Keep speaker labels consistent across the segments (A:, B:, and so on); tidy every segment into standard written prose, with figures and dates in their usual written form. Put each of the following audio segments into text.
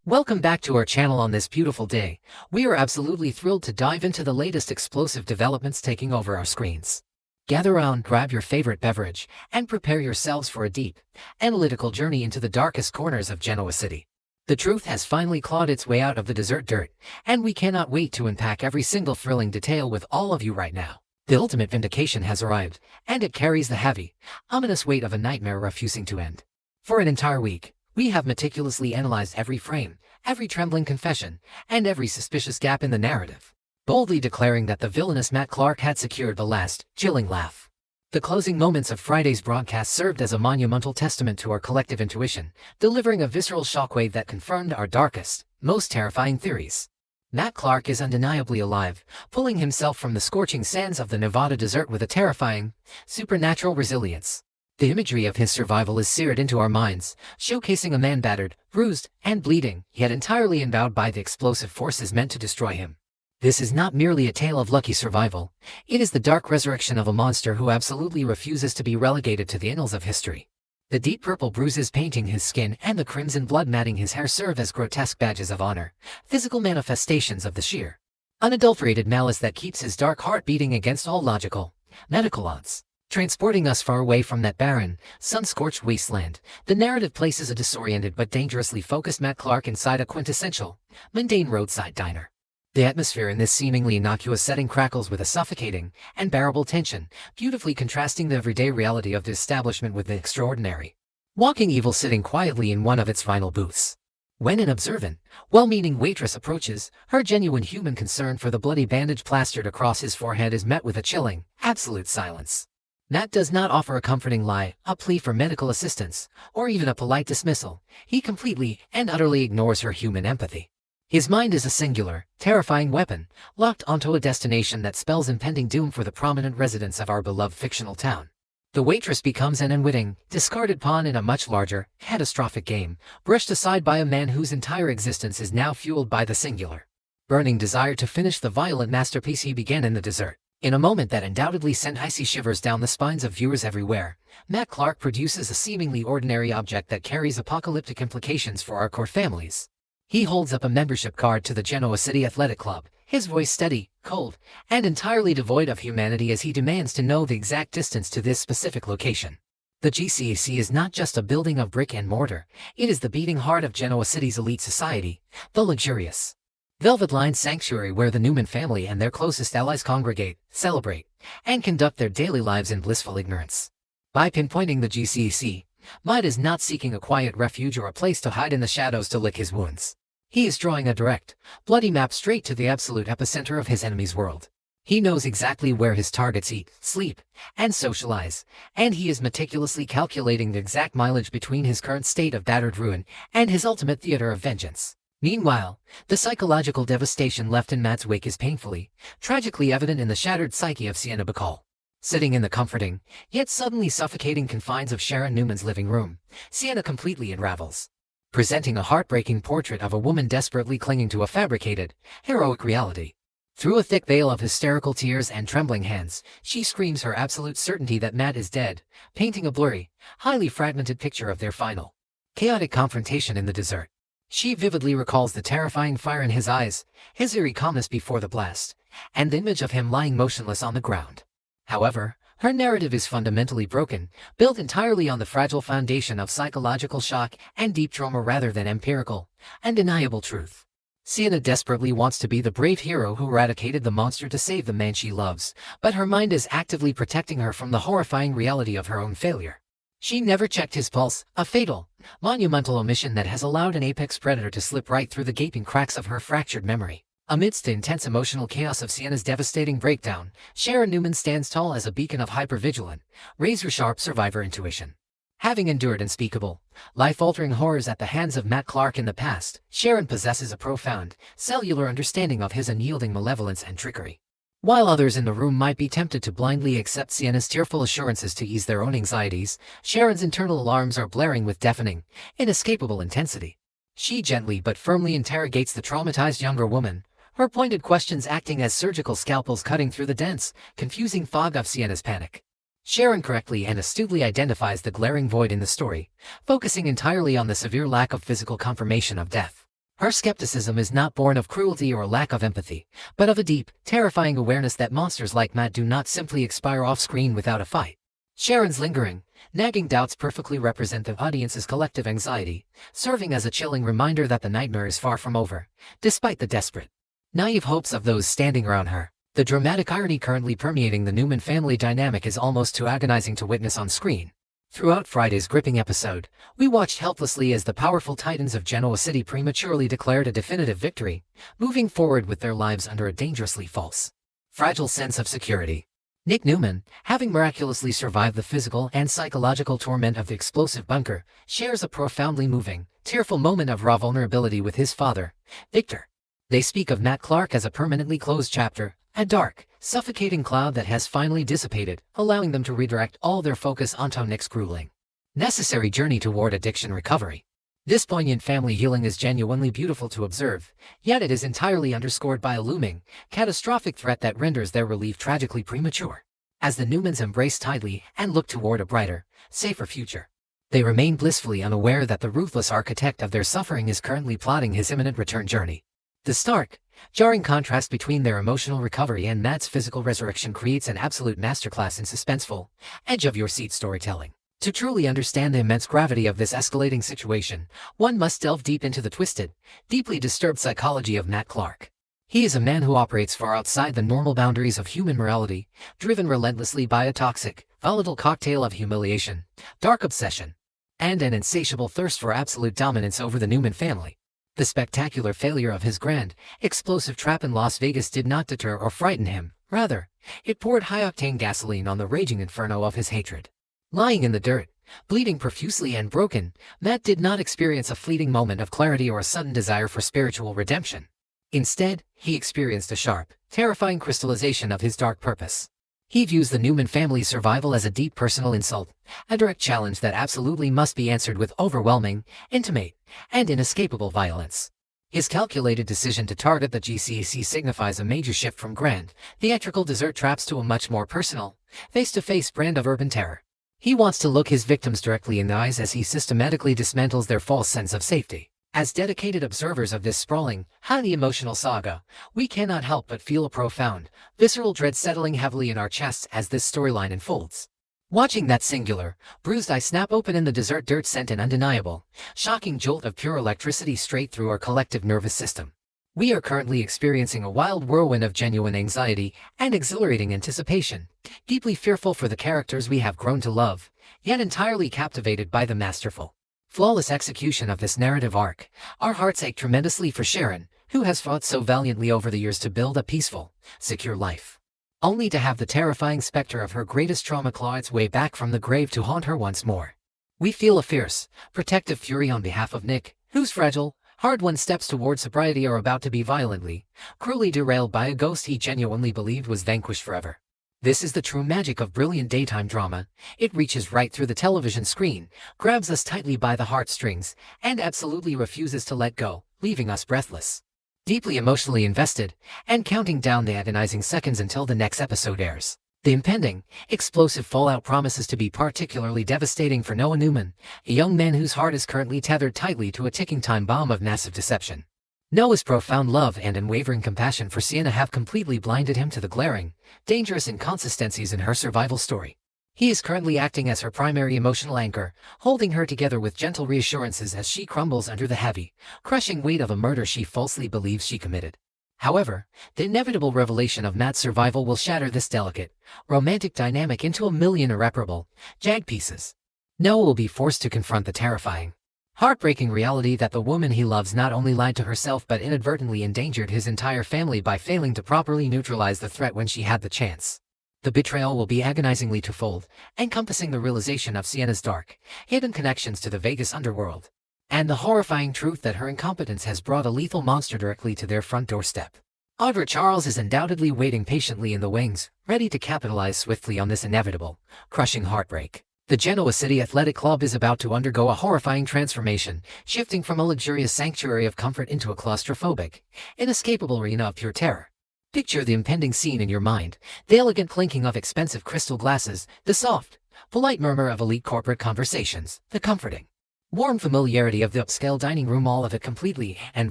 A: Welcome back to our channel on this beautiful day. We are absolutely thrilled to dive into the latest explosive developments taking over our screens. Gather around, grab your favorite beverage, and prepare yourselves for a deep, analytical journey into the darkest corners of Genoa City. The truth has finally clawed its way out of the desert dirt, and we cannot wait to unpack every single thrilling detail with all of you right now. The ultimate vindication has arrived, and it carries the heavy, ominous weight of a nightmare refusing to end. For an entire week, we have meticulously analyzed every frame, every trembling confession, and every suspicious gap in the narrative, boldly declaring that the villainous Matt Clark had secured the last, chilling laugh. The closing moments of Friday's broadcast served as a monumental testament to our collective intuition, delivering a visceral shockwave that confirmed our darkest, most terrifying theories. Matt Clark is undeniably alive, pulling himself from the scorching sands of the Nevada desert with a terrifying, supernatural resilience. The imagery of his survival is seared into our minds, showcasing a man battered, bruised, and bleeding, yet entirely endowed by the explosive forces meant to destroy him. This is not merely a tale of lucky survival, it is the dark resurrection of a monster who absolutely refuses to be relegated to the annals of history. The deep purple bruises painting his skin and the crimson blood matting his hair serve as grotesque badges of honor, physical manifestations of the sheer, unadulterated malice that keeps his dark heart beating against all logical, medical odds. Transporting us far away from that barren, sun-scorched wasteland, the narrative places a disoriented but dangerously focused Matt Clark inside a quintessential, mundane roadside diner. The atmosphere in this seemingly innocuous setting crackles with a suffocating, unbearable tension, beautifully contrasting the everyday reality of the establishment with the extraordinary, walking evil sitting quietly in one of its vinyl booths. When an observant, well-meaning waitress approaches, her genuine human concern for the bloody bandage plastered across his forehead is met with a chilling, absolute silence. Matt does not offer a comforting lie, a plea for medical assistance, or even a polite dismissal. He completely and utterly ignores her human empathy. His mind is a singular, terrifying weapon, locked onto a destination that spells impending doom for the prominent residents of our beloved fictional town. The waitress becomes an unwitting, discarded pawn in a much larger, catastrophic game, brushed aside by a man whose entire existence is now fueled by the singular, burning desire to finish the violent masterpiece he began in the desert. In a moment that undoubtedly sent icy shivers down the spines of viewers everywhere, Matt Clark produces a seemingly ordinary object that carries apocalyptic implications for our core families. He holds up a membership card to the Genoa City Athletic Club, his voice steady, cold, and entirely devoid of humanity as he demands to know the exact distance to this specific location. The GCAC is not just a building of brick and mortar, it is the beating heart of Genoa City's elite society, the luxurious, velvet-lined sanctuary where the Newman family and their closest allies congregate, celebrate, and conduct their daily lives in blissful ignorance. By pinpointing the GCAC, Matt is not seeking a quiet refuge or a place to hide in the shadows to lick his wounds. He is drawing a direct, bloody map straight to the absolute epicenter of his enemy's world. He knows exactly where his targets eat, sleep, and socialize, and he is meticulously calculating the exact mileage between his current state of battered ruin and his ultimate theater of vengeance. Meanwhile, the psychological devastation left in Matt's wake is painfully, tragically evident in the shattered psyche of Sienna Bacall. Sitting in the comforting, yet suddenly suffocating confines of Sharon Newman's living room, Sienna completely unravels, presenting a heartbreaking portrait of a woman desperately clinging to a fabricated, heroic reality. Through a thick veil of hysterical tears and trembling hands, she screams her absolute certainty that Matt is dead, painting a blurry, highly fragmented picture of their final, chaotic confrontation in the desert. She vividly recalls the terrifying fire in his eyes, his eerie calmness before the blast, and the image of him lying motionless on the ground. However, her narrative is fundamentally broken, built entirely on the fragile foundation of psychological shock and deep trauma rather than empirical, undeniable truth. Sienna desperately wants to be the brave hero who eradicated the monster to save the man she loves, but her mind is actively protecting her from the horrifying reality of her own failure. She never checked his pulse, a fatal, monumental omission that has allowed an apex predator to slip right through the gaping cracks of her fractured memory. Amidst the intense emotional chaos of Sienna's devastating breakdown, Sharon Newman stands tall as a beacon of hyper-vigilant, razor-sharp survivor intuition. Having endured unspeakable, life-altering horrors at the hands of Matt Clark in the past, Sharon possesses a profound, cellular understanding of his unyielding malevolence and trickery. While others in the room might be tempted to blindly accept Sienna's tearful assurances to ease their own anxieties, Sharon's internal alarms are blaring with deafening, inescapable intensity. She gently but firmly interrogates the traumatized younger woman, her pointed questions acting as surgical scalpels cutting through the dense, confusing fog of Sienna's panic. Sharon correctly and astutely identifies the glaring void in the story, focusing entirely on the severe lack of physical confirmation of death. Her skepticism is not born of cruelty or lack of empathy, but of a deep, terrifying awareness that monsters like Matt do not simply expire off-screen without a fight. Sharon's lingering, nagging doubts perfectly represent the audience's collective anxiety, serving as a chilling reminder that the nightmare is far from over, despite the desperate, naive hopes of those standing around her. The dramatic irony currently permeating the Newman family dynamic is almost too agonizing to witness on screen. Throughout Friday's gripping episode, we watched helplessly as the powerful titans of Genoa City prematurely declared a definitive victory, moving forward with their lives under a dangerously false, fragile sense of security. Nick Newman, having miraculously survived the physical and psychological torment of the explosive bunker, shares a profoundly moving, tearful moment of raw vulnerability with his father, Victor. They speak of Matt Clark as a permanently closed chapter, a dark, suffocating cloud that has finally dissipated, allowing them to redirect all their focus onto Nick's grueling, necessary journey toward addiction recovery. This poignant family healing is genuinely beautiful to observe, yet it is entirely underscored by a looming, catastrophic threat that renders their relief tragically premature. As the Newmans embrace tightly and look toward a brighter, safer future, they remain blissfully unaware that the ruthless architect of their suffering is currently plotting his imminent return journey. The stark, jarring contrast between their emotional recovery and Matt's physical resurrection creates an absolute masterclass in suspenseful, edge-of-your-seat storytelling. To truly understand the immense gravity of this escalating situation, one must delve deep into the twisted, deeply disturbed psychology of Matt Clark. He is a man who operates far outside the normal boundaries of human morality, driven relentlessly by a toxic, volatile cocktail of humiliation, dark obsession, and an insatiable thirst for absolute dominance over the Newman family. The spectacular failure of his grand, explosive trap in Las Vegas did not deter or frighten him. Rather, it poured high-octane gasoline on the raging inferno of his hatred. Lying in the dirt, bleeding profusely and broken, Matt did not experience a fleeting moment of clarity or a sudden desire for spiritual redemption. Instead, he experienced a sharp, terrifying crystallization of his dark purpose. He views the Newman family's survival as a deep personal insult, a direct challenge that absolutely must be answered with overwhelming, intimate, and inescapable violence. His calculated decision to target the GCC signifies a major shift from grand, theatrical dessert traps to a much more personal, face-to-face brand of urban terror. He wants to look his victims directly in the eyes as he systematically dismantles their false sense of safety. As dedicated observers of this sprawling, highly emotional saga, we cannot help but feel a profound, visceral dread settling heavily in our chests as this storyline unfolds. Watching that singular, bruised eye snap open in the desert dirt sent an undeniable, shocking jolt of pure electricity straight through our collective nervous system. We are currently experiencing a wild whirlwind of genuine anxiety and exhilarating anticipation, deeply fearful for the characters we have grown to love, yet entirely captivated by the masterful, flawless execution of this narrative arc. Our hearts ache tremendously for Sharon, who has fought so valiantly over the years to build a peaceful, secure life, only to have the terrifying specter of her greatest trauma claw its way back from the grave to haunt her once more. We feel a fierce, protective fury on behalf of Nick, whose fragile, hard-won steps toward sobriety are about to be violently, cruelly derailed by a ghost he genuinely believed was vanquished forever. This is the true magic of brilliant daytime drama. It reaches right through the television screen, grabs us tightly by the heartstrings, and absolutely refuses to let go, leaving us breathless, deeply emotionally invested, and counting down the agonizing seconds until the next episode airs. The impending, explosive fallout promises to be particularly devastating for Noah Newman, a young man whose heart is currently tethered tightly to a ticking time bomb of massive deception. Noah's profound love and unwavering compassion for Sienna have completely blinded him to the glaring, dangerous inconsistencies in her survival story. He is currently acting as her primary emotional anchor, holding her together with gentle reassurances as she crumbles under the heavy, crushing weight of a murder she falsely believes she committed. However, the inevitable revelation of Matt's survival will shatter this delicate, romantic dynamic into a million irreparable, jagged pieces. Noah will be forced to confront the terrifying, heartbreaking reality that the woman he loves not only lied to herself but inadvertently endangered his entire family by failing to properly neutralize the threat when she had the chance. The betrayal will be agonizingly twofold, encompassing the realization of Sienna's dark, hidden connections to the Vegas underworld, and the horrifying truth that her incompetence has brought a lethal monster directly to their front doorstep. Audra Charles is undoubtedly waiting patiently in the wings, ready to capitalize swiftly on this inevitable, crushing heartbreak. The Genoa City Athletic Club is about to undergo a horrifying transformation, shifting from a luxurious sanctuary of comfort into a claustrophobic, inescapable arena of pure terror. Picture the impending scene in your mind, the elegant clinking of expensive crystal glasses, the soft, polite murmur of elite corporate conversations, the comforting, warm familiarity of the upscale dining room, all of it completely and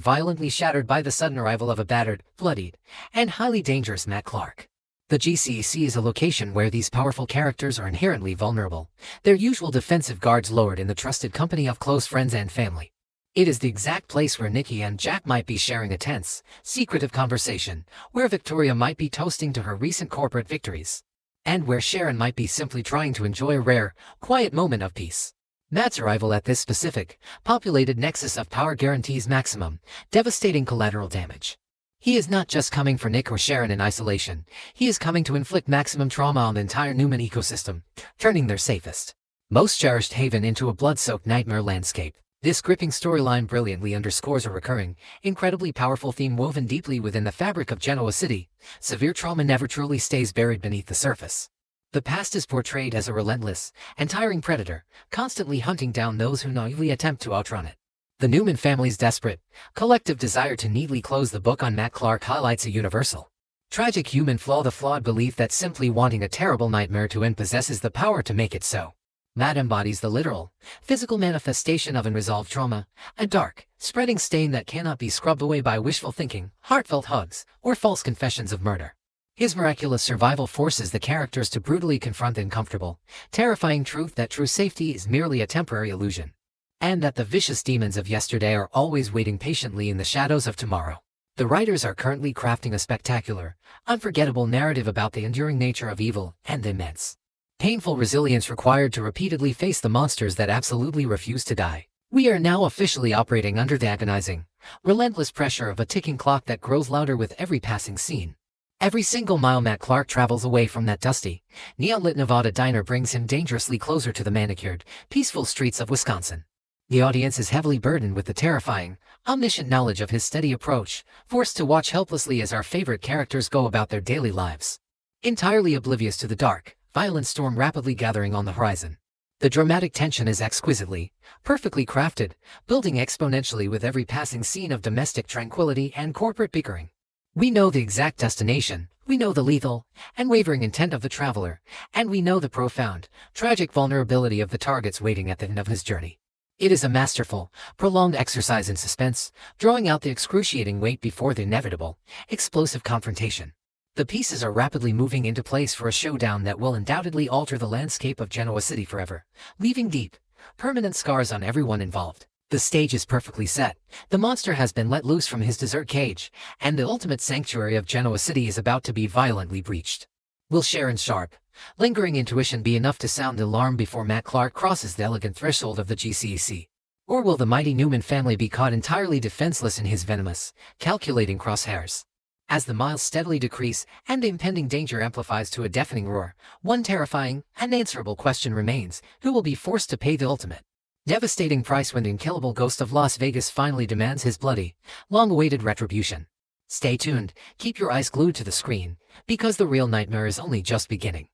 A: violently shattered by the sudden arrival of a battered, bloodied, and highly dangerous Matt Clark. The GCEC is a location where these powerful characters are inherently vulnerable, their usual defensive guards lowered in the trusted company of close friends and family. It is the exact place where Nikki and Jack might be sharing a tense, secretive conversation, where Victoria might be toasting to her recent corporate victories, and where Sharon might be simply trying to enjoy a rare, quiet moment of peace. Matt's arrival at this specific, populated nexus of power guarantees maximum, devastating collateral damage. He is not just coming for Nick or Sharon in isolation, he is coming to inflict maximum trauma on the entire Newman ecosystem, turning their safest, most cherished haven into a blood-soaked nightmare landscape. This gripping storyline brilliantly underscores a recurring, incredibly powerful theme woven deeply within the fabric of Genoa City. Severe trauma never truly stays buried beneath the surface. The past is portrayed as a relentless, untiring predator, constantly hunting down those who naively attempt to outrun it. The Newman family's desperate, collective desire to neatly close the book on Matt Clark highlights a universal, tragic human flaw, the flawed belief that simply wanting a terrible nightmare to end possesses the power to make it so. Matt embodies the literal, physical manifestation of unresolved trauma, a dark, spreading stain that cannot be scrubbed away by wishful thinking, heartfelt hugs, or false confessions of murder. His miraculous survival forces the characters to brutally confront the uncomfortable, terrifying truth that true safety is merely a temporary illusion, and that the vicious demons of yesterday are always waiting patiently in the shadows of tomorrow. The writers are currently crafting a spectacular, unforgettable narrative about the enduring nature of evil and the immense, painful resilience required to repeatedly face the monsters that absolutely refuse to die. We are now officially operating under the agonizing, relentless pressure of a ticking clock that grows louder with every passing scene. Every single mile Matt Clark travels away from that dusty, neon-lit Nevada diner brings him dangerously closer to the manicured, peaceful streets of Wisconsin. The audience is heavily burdened with the terrifying, omniscient knowledge of his steady approach, forced to watch helplessly as our favorite characters go about their daily lives, entirely oblivious to the dark, violent storm rapidly gathering on the horizon. The dramatic tension is exquisitely, perfectly crafted, building exponentially with every passing scene of domestic tranquility and corporate bickering. We know the exact destination, we know the lethal and wavering intent of the traveler, and we know the profound, tragic vulnerability of the targets waiting at the end of his journey. It is a masterful, prolonged exercise in suspense, drawing out the excruciating wait before the inevitable, explosive confrontation. The pieces are rapidly moving into place for a showdown that will undoubtedly alter the landscape of Genoa City forever, leaving deep, permanent scars on everyone involved. The stage is perfectly set, the monster has been let loose from his desert cage, and the ultimate sanctuary of Genoa City is about to be violently breached. Will Sharon's sharp, lingering intuition be enough to sound the alarm before Matt Clark crosses the elegant threshold of the GCEC? Or will the mighty Newman family be caught entirely defenseless in his venomous, calculating crosshairs? As the miles steadily decrease and the impending danger amplifies to a deafening roar, one terrifying, unanswerable question remains: who will be forced to pay the ultimate, devastating price when the unkillable ghost of Las Vegas finally demands his bloody, long-awaited retribution? Stay tuned, keep your eyes glued to the screen, because the real nightmare is only just beginning.